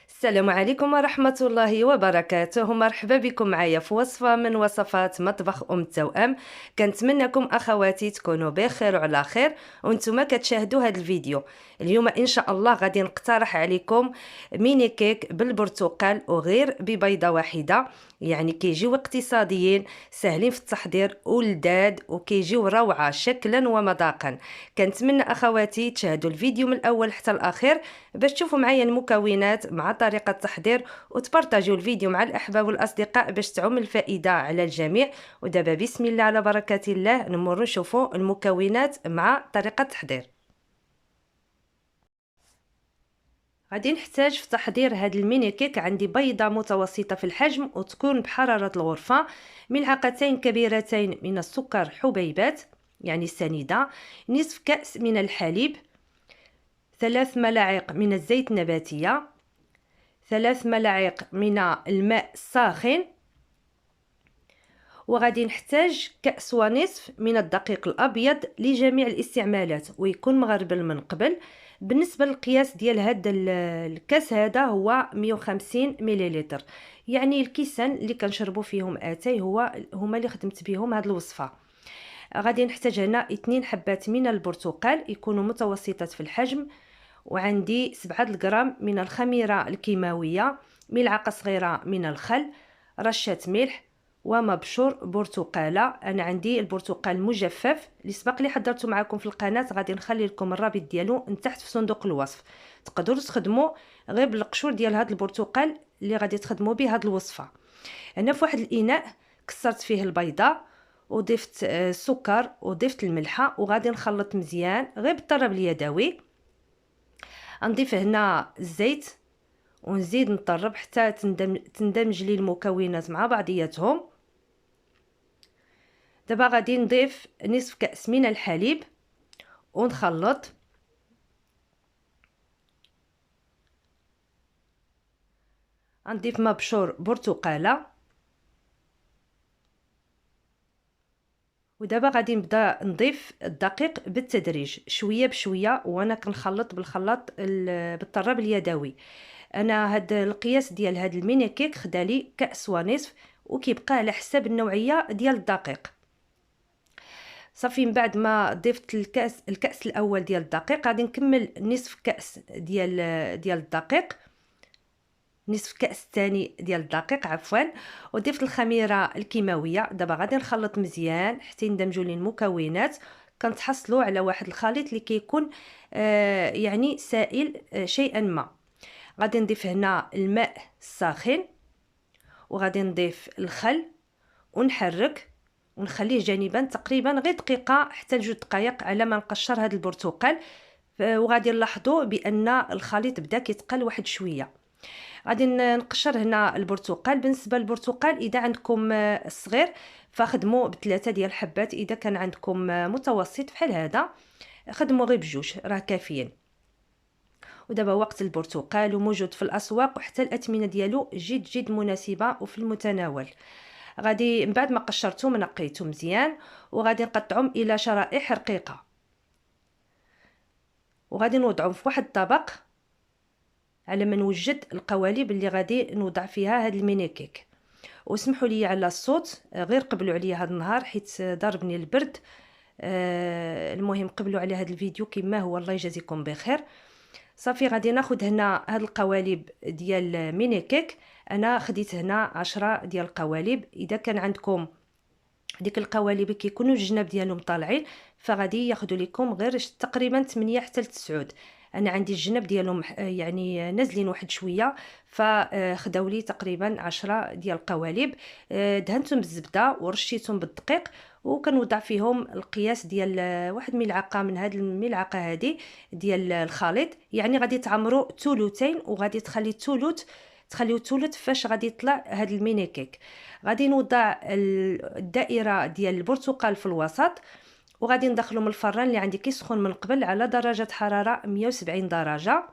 السلام عليكم ورحمة الله وبركاته. مرحبا بكم معايا في وصفة من وصفات مطبخ التوأم. كنتمنىكم أخواتي تكونوا بخير وعلى خير وانتم كتشاهدوا هذا الفيديو. اليوم إن شاء الله غادي نقترح عليكم ميني كيك بالبرتقال وغير ببيضة واحدة. يعني كيجيو اقتصاديين سهلين في التحضير ولذاذ وكيجيو روعة شكلا ومذاقا. كنتمنى أخواتي تشاهدوا الفيديو من الأول حتى الأخير باش تشوفوا معايا المكونات مع طريقة التحضير وتبارطاجيو الفيديو مع الأحباب والأصدقاء باش تعم الفائدة على الجميع. ودابا بسم الله على بركة الله نمر نشوفوا المكونات مع طريقة التحضير. غادي نحتاج في تحضير هاد الميني كيك عندي بيضة متوسطة في الحجم وتكون بحرارة الغرفة، ملعقتين كبيرتين من السكر حبيبات يعني سنيدة، نصف كأس من الحليب، 3 ملاعق من الزيت النباتية، 3 ملاعق من الماء الساخن، وغادي نحتاج كأس ونصف من الدقيق الأبيض لجميع الاستعمالات ويكون مغربل من قبل. بالنسبة للقياس ديال هذا الكاس هذا هو 150 مليلتر، يعني الكيسان اللي كنشربوا فيهم اتاي هما اللي خدمت بهم هذه الوصفة. غادي نحتاج هنا 2 حبات من البرتقال يكونوا متوسطات في الحجم، وعندي 7 غرام من الخميرة الكيماوية، ملعقة صغيرة من الخل، رشة ملح، ومبشور برتقالة. انا عندي البرتقال مجفف اللي سبق لي حضرته معكم في القناة، غادي نخلي لكم الرابط ديالو من تحت في صندوق الوصف. تقدروا تخدموا غير بالقشور ديال هذا البرتقال اللي غادي تخدموا به هذه الوصفة. انا في واحد الاناء كسرت فيه البيضة وضفت السكر وضفت الملحه وغادي نخلط مزيان غير بالطراب اليدوي. نضيف هنا الزيت ونزيد نطرب حتى تندمج لي المكونات مع بعضياتهم. دابا غادي نضيف نصف كأس من الحليب ونخلط. نضيف مبشور برتقاله، ودابا غادي نبدا نضيف الدقيق بالتدريج شويه بشويه وانا كنخلط بالخلاط بالطراب اليدوي. انا هاد القياس ديال هاد الميني كيك خدالي كأس ونصف وكيبقى على حساب النوعيه ديال الدقيق. صافي من بعد ما ضفت الكأس الاول ديال الدقيق غادي نكمل نصف كأس ديال الدقيق، نصف كأس ثاني ديال الدقيق عفوا، وضفت الخميره الكيماويه. دابا غادي نخلط مزيان حتى يندمجوا لي المكونات. كنتحصلوا على واحد الخليط اللي كيكون يعني سائل شيئا ما. غادي نضيف هنا الماء الساخن وغادي نضيف الخل ونحرك ونخليه جانبا تقريبا غير دقيقه حتى ل2 دقائق على ما نقشر هذا البرتقال. وغادي نلاحظوا بان الخليط بدا كيتقل واحد شويه. غادي نقشر هنا البرتقال. بالنسبه للبرتقال اذا عندكم صغير فخدموا ب3 ديال الحبات، اذا كان عندكم متوسط بحال هذا خدموا غير بجوج راه كافيين. ودابا وقت البرتقال وموجود في الاسواق وحتى الاثمنه ديالو جد مناسبه وفي المتناول. غادي من بعد ما قشرته نقيته مزيان وغادي نقطعهم الى شرائح رقيقه وغادي نوضعهم في واحد الطبق على ما نوجد القوالب اللي غادي نوضع فيها هاد الميني كيك. واسمحوا لي على الصوت غير قبلوا عليا هذا النهار حيت ضربني البرد. المهم قبلوا على هذا الفيديو كما هو، الله يجازيكم بخير. صافي غادي ناخذ هنا هاد القوالب ديال ميني كيك. انا خديت هنا 10 ديال القوالب. اذا كان عندكم ديك القوالب كيكونوا الجناب ديالهم طالعين فغادي ياخذوا لكم غير تقريبا 8 حتى ل 9. انا عندي الجناب ديالهم يعني نازلين واحد شويه فخداو لي تقريبا 10 ديال القوالب. دهنتهم بالزبده ورشيتهم بالدقيق وكنوضع فيهم القياس ديال واحد ملعقه من هذه الملعقه هذه ديال الخليط. يعني غادي تعمروا ثلثين وغادي تخليو ثلث فاش غادي يطلع هذا الميني كيك. غادي نوضع الدائره ديال البرتقال في الوسط وغادي ندخلهم الفران اللي عندي كيسخن من قبل على درجه حراره 170 درجه.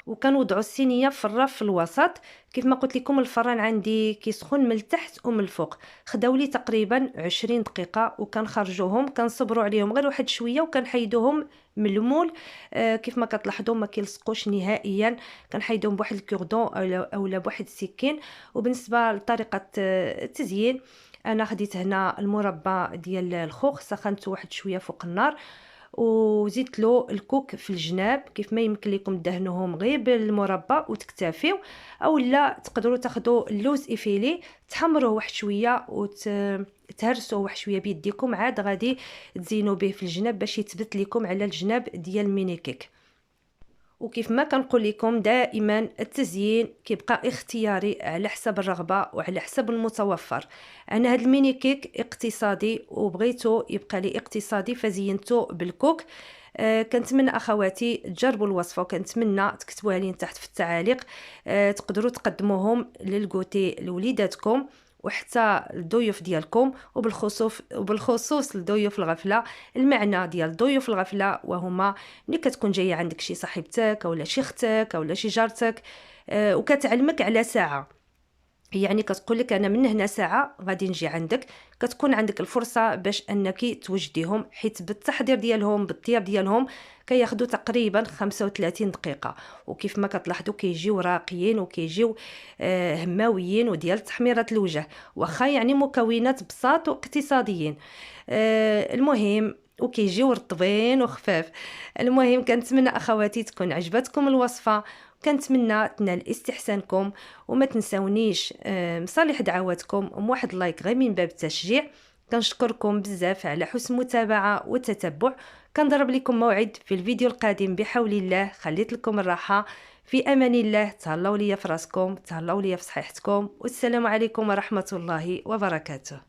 وكنوضعوا الصينيه في الرف في الوسط. كيف ما قلت لكم الفران عندي كيسخن من التحت ومن الفوق. خداو لي تقريبا 20 دقيقه وكنخرجوهم، كنصبروا عليهم غير واحد شويه وكنحيدوهم من المول. كيف ما كتلاحظوا ما كيلصقوش نهائيا. كنحيدوهم بواحد الكوردون اولا بواحد السكين. وبالنسبه لطريقه التزيين، انا خديت هنا المربى ديال الخوخ، سخنته واحد شويه فوق النار وزدت له الكوك في الجناب. كيف ما يمكن لكم دهنوهم غير بالمربى وتكتفيو، او لا تقدروا تاخذوا اللوز افيلي تحمروه واحد شويه وتهرسوه واحد شويه بيديكم، عاد غادي تزينوا به في الجناب باش يثبت لكم على الجناب ديال الميني كيك. وكيف ما كنقول لكم دائما التزيين كيبقى اختياري على حسب الرغبه وعلى حسب المتوفر. انا هاد الميني كيك اقتصادي وبغيتو يبقى لي اقتصادي فزينته بالكوك. كنتمنى اخواتي تجربوا الوصفه، وكنتمنى تكتبوها لي تحت في التعاليق. تقدروا تقدموهم للكوتي لوليداتكم وحتى الضيوف ديالكم، وبالخصوص لضيوف الغفله. المعنى ديال ضيوف الغفله وهما ملي كتكون جايه عندك شي صاحبتك اولا شي اختك اولا شي جارتك، وكتعلمك على ساعه، يعني كتقول لك انا من هنا ساعه غادي نجي عندك، كتكون عندك الفرصه باش انك توجديهم، حيت بالتحضير ديالهم بالطياب ديالهم كياخذوا تقريبا 35 دقيقه. وكيف ما كتلاحظوا كيجيو راقيين وكيجيو هماويين وديال تحميره الوجه، واخا يعني مكونات بساط واقتصاديين. المهم وكيجيو رطبين وخفاف. المهم كنتمنى اخواتي تكون عجبتكم الوصفه، كنتمنى تنال استحسانكم، وما تنساونيش مصالح دعواتكم وواحد لايك غير من باب التشجيع. كنشكركم بزاف على حسن المتابعه والتتبع. كنضرب لكم موعد في الفيديو القادم بحول الله. خليت لكم الراحه، في امان الله. تهلاو ليا في راسكم، تهلاو ليا في صحيحتكم، والسلام عليكم ورحمه الله وبركاته.